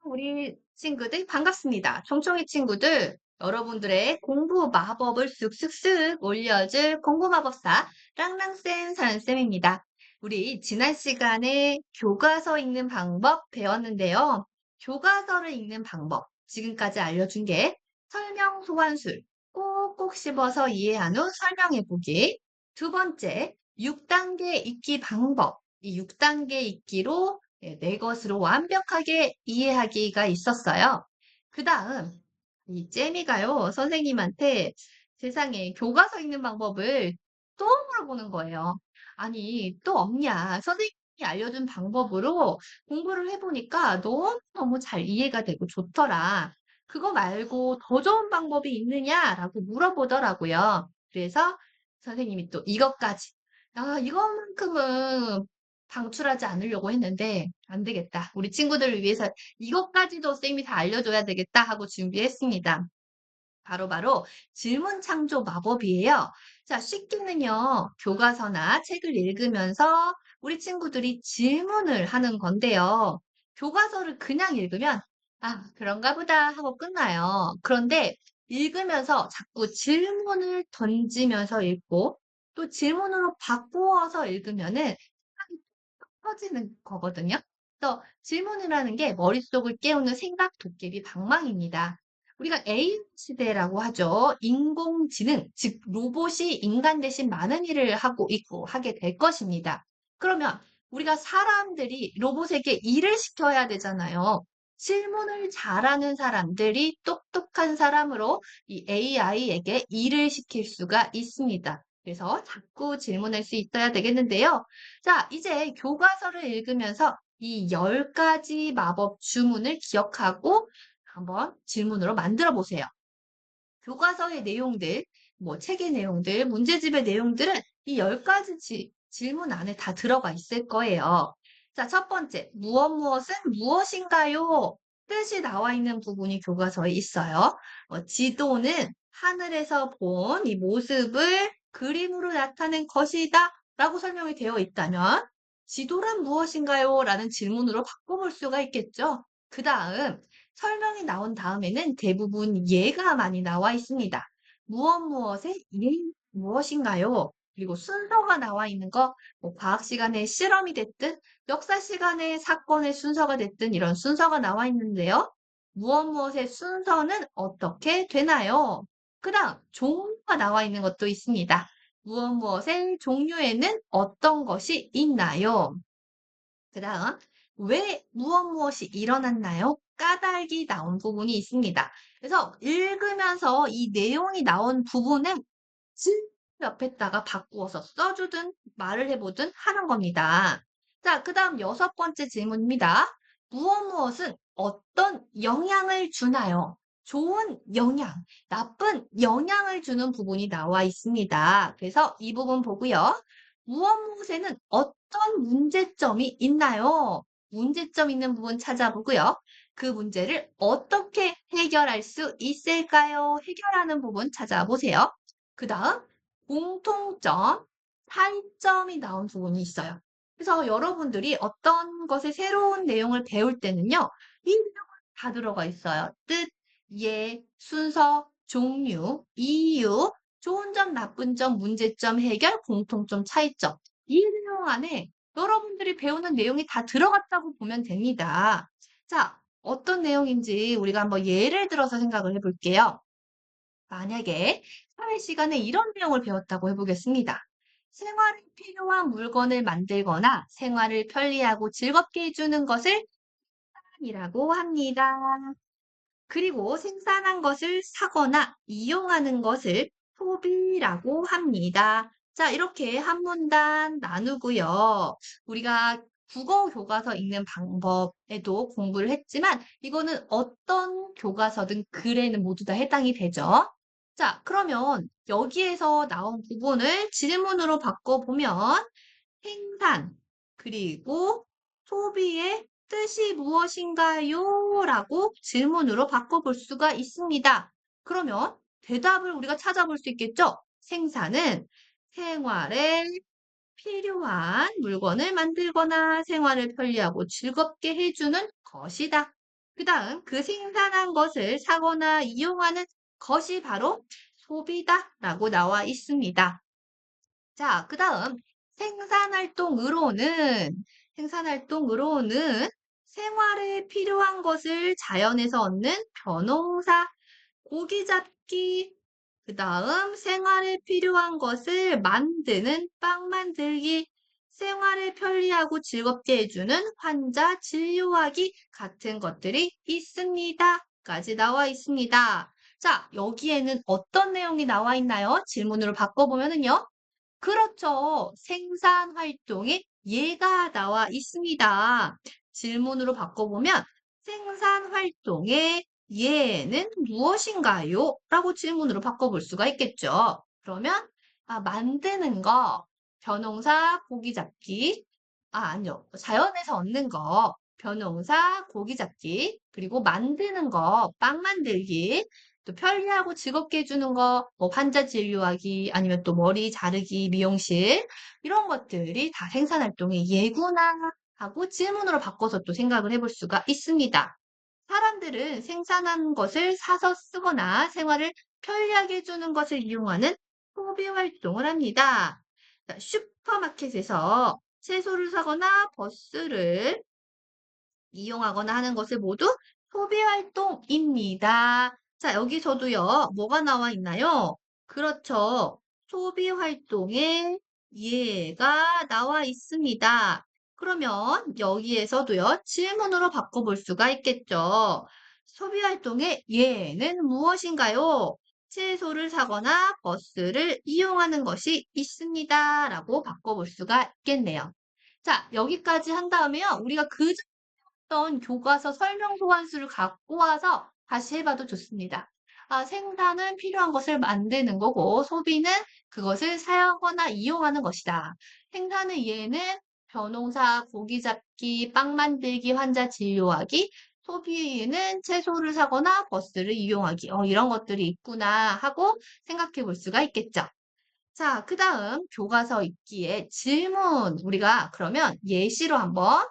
우리 친구들 반갑습니다. 총총이 친구들, 여러분들의 공부 마법을 쓱쓱쓱 올려줄 공부마법사 랑랑쌤 사연쌤입니다. 우리 지난 시간에 교과서 읽는 방법 배웠는데요. 교과서를 읽는 방법, 지금까지 알려준 게 설명 소환술, 꼭꼭 씹어서 이해한 후 설명해보기. 두 번째, 6단계 읽기 방법. 이 6단계 읽기로 내 것으로 완벽하게 이해하기가 있었어요. 그 다음, 이 잼이가요, 선생님한테 세상에 교과서 읽는 방법을 또 물어보는 거예요. 아니, 또 없냐? 선생님이 알려준 방법으로 공부를 해보니까 너무너무 잘 이해가 되고 좋더라. 그거 말고 더 좋은 방법이 있느냐라고 물어보더라고요. 그래서 선생님이 또 이것까지. 이것만큼은 방출하지 않으려고 했는데 안 되겠다. 우리 친구들을 위해서 이것까지도 쌤이 다 알려줘야 되겠다 하고 준비했습니다. 바로바로 질문 창조 마법이에요. 자, 쉽게는요, 교과서나 책을 읽으면서 우리 친구들이 질문을 하는 건데요. 교과서를 그냥 읽으면, 그런가 보다 하고 끝나요. 그런데 읽으면서 자꾸 질문을 던지면서 읽고 또 질문으로 바꾸어서 읽으면은 생각이 커지는 거거든요. 그래서 질문을 하는 게 머릿속을 깨우는 생각 도깨비 방망이입니다. 우리가 AI 시대라고 하죠. 인공지능, 즉 로봇이 인간 대신 많은 일을 하고 있고 하게 될 것입니다. 그러면 우리가 사람들이 로봇에게 일을 시켜야 되잖아요. 질문을 잘하는 사람들이 똑똑한 사람으로 이 AI에게 일을 시킬 수가 있습니다. 그래서 자꾸 질문할 수 있어야 되겠는데요. 자, 이제 교과서를 읽으면서 이 10가지 마법 주문을 기억하고 한번 질문으로 만들어 보세요. 교과서의 내용들, 뭐 책의 내용들, 문제집의 내용들은 이 10가지 질문 안에 다 들어가 있을 거예요. 자, 첫 번째, 무엇은 무엇인가요? 뜻이 나와 있는 부분이 교과서에 있어요. 지도는 하늘에서 본 이 모습을 그림으로 나타낸 것이다 라고 설명이 되어 있다면 지도란 무엇인가요? 라는 질문으로 바꿔볼 수가 있겠죠. 그 다음, 설명이 나온 다음에는 대부분 예가 많이 나와 있습니다. 무엇의 예 무엇인가요? 그리고 순서가 나와 있는 거, 뭐 과학 시간에 실험이 됐든, 역사 시간에 사건의 순서가 됐든 이런 순서가 나와 있는데요. 무엇의 순서는 어떻게 되나요? 그 다음, 종류가 나와 있는 것도 있습니다. 무엇의 종류에는 어떤 것이 있나요? 그 다음, 왜 무엇이 일어났나요? 까닭이 나온 부분이 있습니다. 그래서 읽으면서 이 내용이 나온 부분은 진 옆에다가 바꾸어서 써주든 말을 해보든 하는 겁니다. 자, 그 다음 6번째 질문입니다. 무엇은 어떤 영향을 주나요? 좋은 영향, 나쁜 영향을 주는 부분이 나와 있습니다. 그래서 이 부분 보고요. 무엇에는 어떤 문제점이 있나요? 문제점 있는 부분 찾아보고요. 그 문제를 어떻게 해결할 수 있을까요? 해결하는 부분 찾아보세요. 그 다음, 공통점, 차이점이 나온 부분이 있어요. 그래서 여러분들이 어떤 것의 새로운 내용을 배울 때는요, 이 내용은 다 들어가 있어요. 뜻, 예, 순서, 종류, 이유, 좋은 점, 나쁜 점, 문제점, 해결, 공통점, 차이점. 이 내용 안에 여러분들이 배우는 내용이 다 들어갔다고 보면 됩니다. 자, 어떤 내용인지 우리가 한번 예를 들어서 생각을 해볼게요. 만약에 사회 시간에 이런 내용을 배웠다고 해보겠습니다. 생활에 필요한 물건을 만들거나 생활을 편리하고 즐겁게 해주는 것을 이라고 합니다. 그리고 생산한 것을 사거나 이용하는 것을 소비라고 합니다. 자, 이렇게 한 문단 나누고요. 우리가 국어 교과서 읽는 방법에도 공부를 했지만 이거는 어떤 교과서든 글에는 모두 다 해당이 되죠. 자, 그러면 여기에서 나온 부분을 질문으로 바꿔보면 생산, 그리고 소비의 뜻이 무엇인가요? 라고 질문으로 바꿔볼 수가 있습니다. 그러면 대답을 우리가 찾아볼 수 있겠죠? 생산은 생활에 필요한 물건을 만들거나 생활을 편리하고 즐겁게 해주는 것이다. 그다음 그 생산한 것을 사거나 이용하는 것이 바로 소비다라고 나와 있습니다. 자, 그다음 생산활동으로는 생활에 필요한 것을 자연에서 얻는 변호사, 고기 잡기, 그다음 생활에 필요한 것을 만드는 빵 만들기, 생활에 편리하고 즐겁게 해주는 환자 진료하기 같은 것들이 있습니다. 까지 나와 있습니다. 자, 여기에는 어떤 내용이 나와 있나요? 질문으로 바꿔보면은요. 그렇죠. 생산 활동에 예가 나와 있습니다. 질문으로 바꿔보면 생산 활동의 예는 무엇인가요? 라고 질문으로 바꿔볼 수가 있겠죠. 그러면 만드는 거, 벼농사 고기 잡기, 아니요. 자연에서 얻는 거, 벼농사 고기 잡기, 그리고 만드는 거, 빵 만들기, 또 편리하고 즐겁게 해주는 거, 뭐 환자 진료하기, 아니면 또 머리 자르기, 미용실, 이런 것들이 다 생산활동의 예구나 하고 질문으로 바꿔서 또 생각을 해볼 수가 있습니다. 사람들은 생산한 것을 사서 쓰거나 생활을 편리하게 해주는 것을 이용하는 소비 활동을 합니다. 자, 슈퍼마켓에서 채소를 사거나 버스를 이용하거나 하는 것을 모두 소비 활동입니다. 자, 여기서도요, 뭐가 나와 있나요? 그렇죠. 소비 활동의 예가 나와 있습니다. 그러면 여기에서도요, 질문으로 바꿔볼 수가 있겠죠. 소비 활동의 예는 무엇인가요? 채소를 사거나 버스를 이용하는 것이 있습니다. 라고 바꿔볼 수가 있겠네요. 자, 여기까지 한 다음에요. 우리가 그 어떤 교과서 설명 소관수를 갖고 와서 다시 해봐도 좋습니다. 생산은 필요한 것을 만드는 거고 소비는 그것을 사용하거나 이용하는 것이다. 생산의 예는 벼농사, 고기 잡기, 빵 만들기, 환자 진료하기, 소비는 채소를 사거나 버스를 이용하기. 이런 것들이 있구나 하고 생각해 볼 수가 있겠죠. 자, 그 다음 교과서 읽기에 질문 우리가 그러면 예시로 한번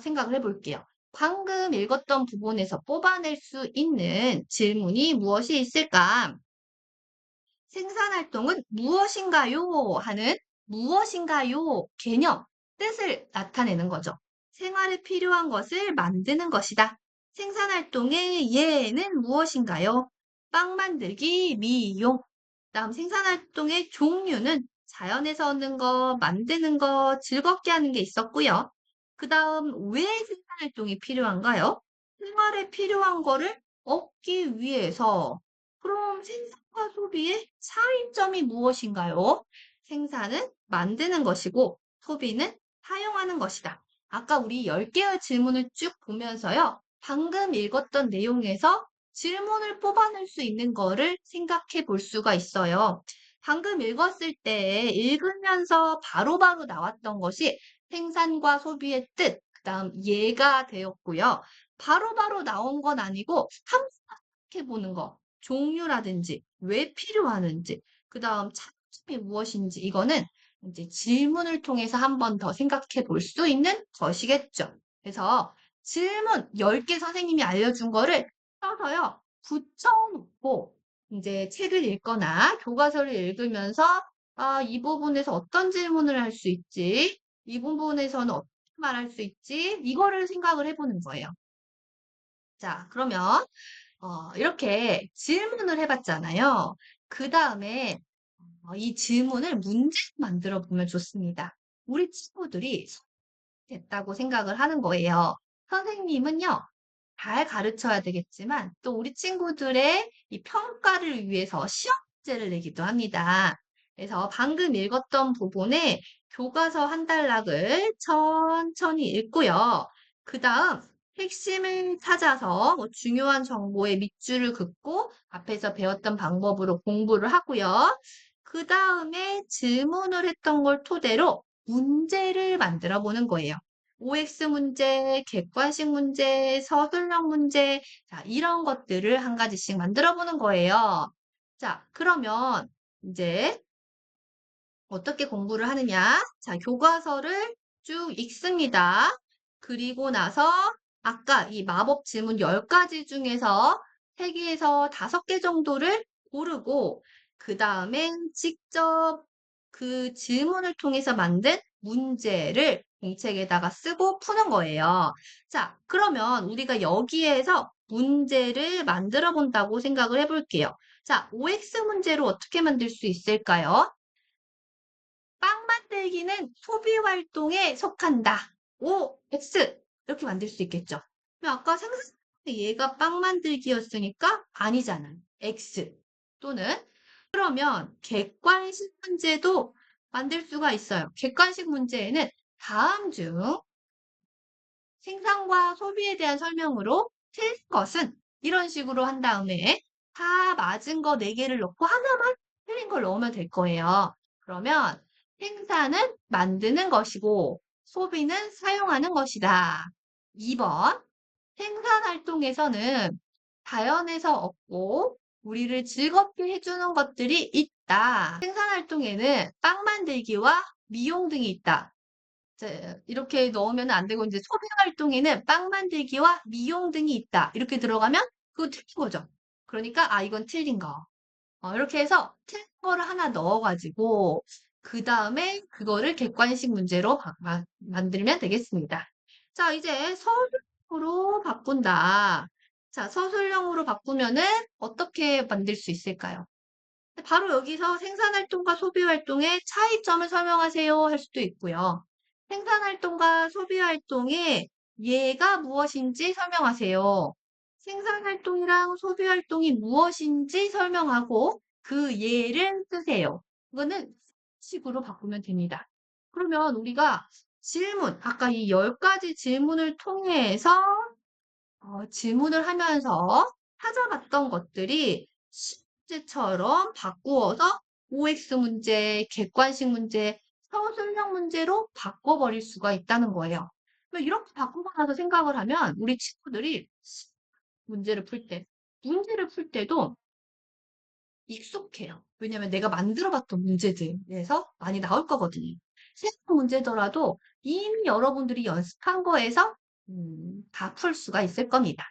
생각을 해볼게요. 방금 읽었던 부분에서 뽑아낼 수 있는 질문이 무엇이 있을까? 생산활동은 무엇인가요? 하는 무엇인가요? 개념, 뜻을 나타내는 거죠. 생활에 필요한 것을 만드는 것이다. 생산활동의 예는 무엇인가요? 빵 만들기, 미용. 다음 생산활동의 종류는 자연에서 얻는 거, 만드는 거, 즐겁게 하는 게 있었고요. 그 다음 왜 생산활동이 필요한가요? 생활에 필요한 거를 얻기 위해서. 그럼 생산과 소비의 차이점이 무엇인가요? 생산은 만드는 것이고 소비는 사용하는 것이다. 아까 우리 10개의 질문을 쭉 보면서요. 방금 읽었던 내용에서 질문을 뽑아낼 수 있는 거를 생각해 볼 수가 있어요. 방금 읽었을 때 읽으면서 바로바로 나왔던 것이 생산과 소비의 뜻, 그 다음 예가 되었고요. 바로바로 나온 건 아니고 생각해 보는 거, 종류라든지 왜 필요하는지, 그 다음 차점이 무엇인지 이거는 이제 질문을 통해서 한 번 더 생각해 볼 수 있는 것이겠죠. 그래서 질문 10개 선생님이 알려준 거를 써서요. 붙여놓고 이제 책을 읽거나 교과서를 읽으면서 이 부분에서 어떤 질문을 할 수 있지? 이 부분에서는 어떻게 말할 수 있지? 이거를 생각을 해보는 거예요. 자, 그러면 이렇게 질문을 해봤잖아요. 그 다음에 이 질문을 문제로 만들어 보면 좋습니다. 우리 친구들이 됐다고 생각을 하는 거예요. 선생님은요, 잘 가르쳐야 되겠지만 또 우리 친구들의 이 평가를 위해서 시험 문제를 내기도 합니다. 그래서 방금 읽었던 부분에 교과서 한 단락을 천천히 읽고요. 그 다음 핵심을 찾아서 뭐 중요한 정보의 밑줄을 긋고 앞에서 배웠던 방법으로 공부를 하고요. 그 다음에 질문을 했던 걸 토대로 문제를 만들어 보는 거예요. OX 문제, 객관식 문제, 서술형 문제, 자, 이런 것들을 한 가지씩 만들어 보는 거예요. 자, 그러면 이제 어떻게 공부를 하느냐? 자, 교과서를 쭉 읽습니다. 그리고 나서 아까 이 마법 질문 10가지 중에서 3개에서 5개 정도를 고르고 그 다음에 직접 그 질문을 통해서 만든 문제를 공책에다가 쓰고 푸는 거예요. 자, 그러면 우리가 여기에서 문제를 만들어 본다고 생각을 해볼게요. 자, OX 문제로 어떻게 만들 수 있을까요? 빵 만들기는 소비 활동에 속한다. OX 이렇게 만들 수 있겠죠. 근데 아까 생각했을 때 얘가 빵 만들기였으니까 아니잖아. X 또는 그러면 객관식 문제도 만들 수가 있어요. 객관식 문제에는 다음 중 생산과 소비에 대한 설명으로 틀린 것은 이런 식으로 한 다음에 다 맞은 거 4개를 넣고 하나만 틀린 걸 넣으면 될 거예요. 그러면 생산은 만드는 것이고 소비는 사용하는 것이다. 2번 생산 활동에서는 자연에서 얻고 우리를 즐겁게 해주는 것들이 있다. 생산 활동에는 빵 만들기와 미용 등이 있다. 이렇게 넣으면 안 되고 이제 소비 활동에는 빵 만들기와 미용 등이 있다. 이렇게 들어가면 그거 틀린 거죠. 그러니까 이건 틀린 거. 이렇게 해서 틀린 거를 하나 넣어가지고 그 다음에 그거를 객관식 문제로 만들면 되겠습니다. 자, 이제 서술형으로 바꾼다. 자, 서술형으로 바꾸면은 어떻게 만들 수 있을까요? 바로 여기서 생산활동과 소비활동의 차이점을 설명하세요 할 수도 있고요. 생산활동과 소비활동의 예가 무엇인지 설명하세요. 생산활동이랑 소비활동이 무엇인지 설명하고 그 예를 쓰세요. 이거는 식으로 바꾸면 됩니다. 그러면 우리가 질문, 아까 이 10가지 질문을 통해서 질문을 하면서 찾아봤던 것들이 문제처럼 바꾸어서 OX 문제, 객관식 문제, 서술형 문제로 바꿔버릴 수가 있다는 거예요. 이렇게 바꾸고 나서 생각을 하면 우리 친구들이 문제를 풀 때도 익숙해요. 왜냐면 내가 만들어봤던 문제들에서 많이 나올 거거든요. 새로운 문제더라도 이미 여러분들이 연습한 거에서 다 풀 수가 있을 겁니다.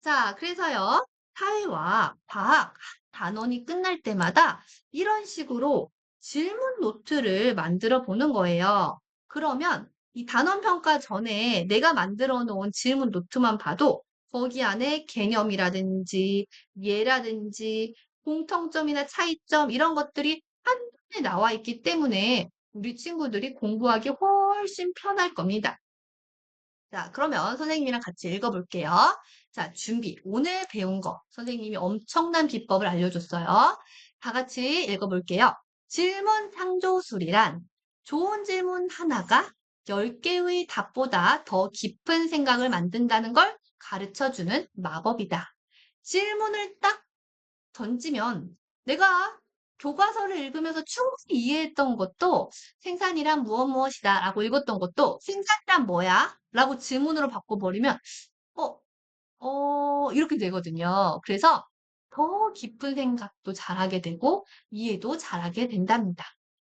자, 그래서요, 사회와 과학 단원이 끝날 때마다 이런 식으로 질문 노트를 만들어 보는 거예요. 그러면 이 단원 평가 전에 내가 만들어 놓은 질문 노트만 봐도 거기 안에 개념이라든지 예라든지 공통점이나 차이점 이런 것들이 한눈에 나와 있기 때문에 우리 친구들이 공부하기 훨씬 편할 겁니다. 자, 그러면 선생님이랑 같이 읽어볼게요. 자, 준비. 오늘 배운 거. 선생님이 엄청난 비법을 알려줬어요. 다 같이 읽어볼게요. 질문 창조술이란 좋은 질문 하나가 10개의 답보다 더 깊은 생각을 만든다는 걸 가르쳐주는 마법이다. 질문을 딱 던지면 내가 교과서를 읽으면서 충분히 이해했던 것도 생산이란 무엇이다 라고 읽었던 것도 생산이란 뭐야? 라고 질문으로 바꿔버리면 이렇게 되거든요. 그래서 더 깊은 생각도 잘하게 되고 이해도 잘하게 된답니다.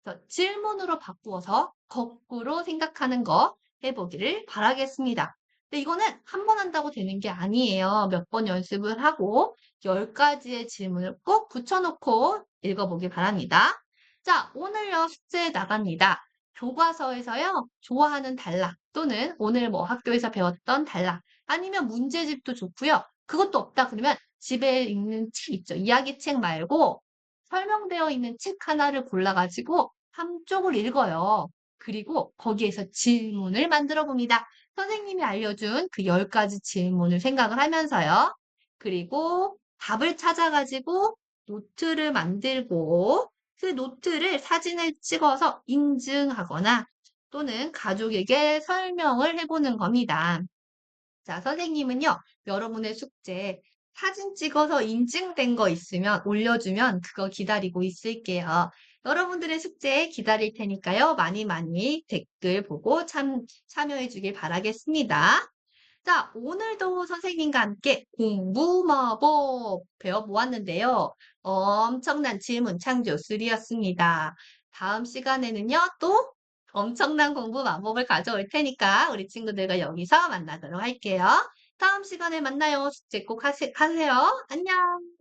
그래서 질문으로 바꾸어서 거꾸로 생각하는 거 해보기를 바라겠습니다. 근데 이거는 한 번 한다고 되는 게 아니에요. 몇 번 연습을 하고 10가지의 질문을 꼭 붙여놓고 읽어보길 바랍니다. 자, 오늘요 숙제 나갑니다. 교과서에서요 좋아하는 단락 또는 오늘 뭐 학교에서 배웠던 단락 아니면 문제집도 좋고요. 그것도 없다 그러면 집에 읽는 책 있죠. 이야기책 말고 설명되어 있는 책 하나를 골라가지고 한쪽을 읽어요. 그리고 거기에서 질문을 만들어 봅니다. 선생님이 알려준 그 10가지 질문을 생각을 하면서요. 그리고 답을 찾아가지고 노트를 만들고 그 노트를 사진을 찍어서 인증하거나 또는 가족에게 설명을 해보는 겁니다. 자, 선생님은요, 여러분의 숙제 사진 찍어서 인증된 거 있으면 올려주면 그거 기다리고 있을게요. 여러분들의 숙제 기다릴 테니까요. 많이 많이 댓글 보고 참여해 주길 바라겠습니다. 자, 오늘도 선생님과 함께 공부 마법 배워보았는데요. 엄청난 질문 창조 3였습니다. 다음 시간에는요, 또 엄청난 공부 마법을 가져올 테니까 우리 친구들과 여기서 만나도록 할게요. 다음 시간에 만나요. 숙제 꼭 하세요. 안녕.